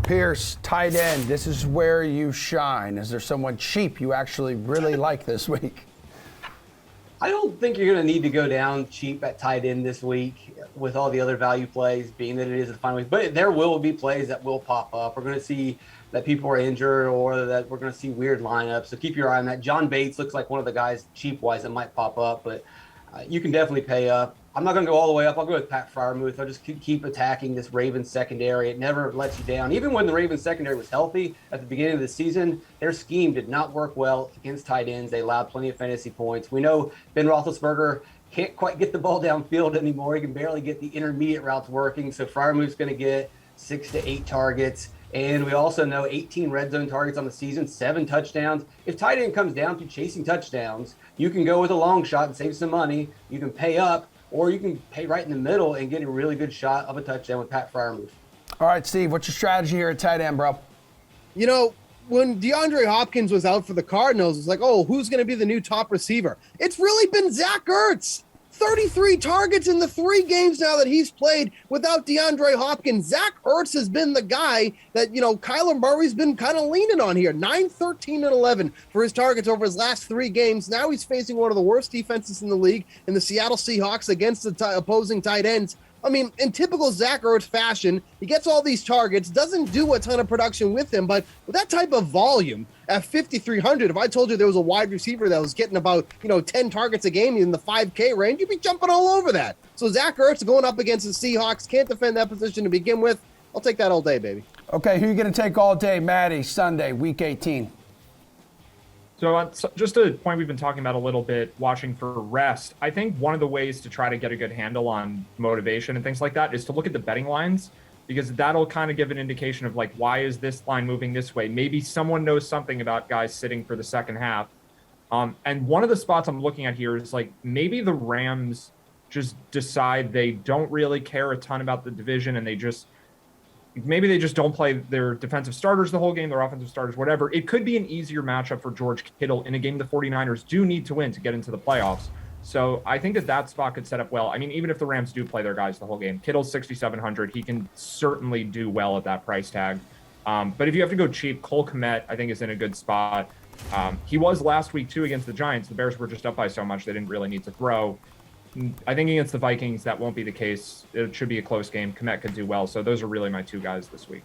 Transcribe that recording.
Pearce, tight end. This is where you shine. Is there someone cheap you actually really like this week? I don't think you're going to need to go down cheap at tight end this week with all the other value plays, being that it is a final week. But there will be plays that will pop up. We're going to see that people are injured or that we're going to see weird lineups. So keep your eye on that. John Bates looks like one of the guys cheap-wise that might pop up, but you can definitely pay up. I'm not going to go all the way up. I'll go with Pat Freiermuth. I'll just keep attacking this Ravens secondary. It never lets you down. Even when the Ravens secondary was healthy at the beginning of the season, their scheme did not work well against tight ends. They allowed plenty of fantasy points. We know Ben Roethlisberger can't quite get the ball downfield anymore. He can barely get the intermediate routes working. So Freiermuth's going to get 6 to 8 targets. And we also know 18 red zone targets on the season, 7 touchdowns. If tight end comes down to chasing touchdowns, you can go with a long shot and save some money. You can pay up, or you can pay right in the middle and get a really good shot of a touchdown with Pat Freiermuth. All right, Steve, what's your strategy here at tight end, bro? You know, when DeAndre Hopkins was out for the Cardinals, it's like, oh, who's going to be the new top receiver? It's really been Zach Ertz. 33 targets in the 3 games now that he's played without DeAndre Hopkins. Zach Ertz has been the guy that, Kyler Murray's been kind of leaning on here. 9, 13, and 11 for his targets over his last 3 games. Now he's facing one of the worst defenses in the league in the Seattle Seahawks against the opposing tight ends. I mean, in typical Zach Ertz fashion, he gets all these targets, doesn't do a ton of production with him, but with that type of volume at 5,300, if I told you there was a wide receiver that was getting about, 10 targets a game in the 5K range, you'd be jumping all over that. So Zach Ertz going up against the Seahawks, can't defend that position to begin with. I'll take that all day, baby. Okay, who are you going to take all day? Maddie, Sunday, week 18. So just a point we've been talking about a little bit, watching for rest. I think one of the ways to try to get a good handle on motivation and things like that is to look at the betting lines, because that'll kind of give an indication of like, why is this line moving this way? Maybe someone knows something about guys sitting for the second half. And one of the spots I'm looking at here is like, maybe the Rams just decide they don't really care a ton about the division and they just don't play their defensive starters the whole game, their offensive starters, whatever. It could be an easier matchup for George Kittle in a game the 49ers do need to win to get into the playoffs. So I think that spot could set up well. I mean, even if the Rams do play their guys the whole game, Kittle's 6,700. He can certainly do well at that price tag. But if you have to go cheap, Cole Kmet, I think, is in a good spot. He was last week, too, against the Giants. The Bears were just up by so much they didn't really need to throw. I think against the Vikings, that won't be the case. It should be a close game. Kmet could do well. So those are really my 2 guys this week.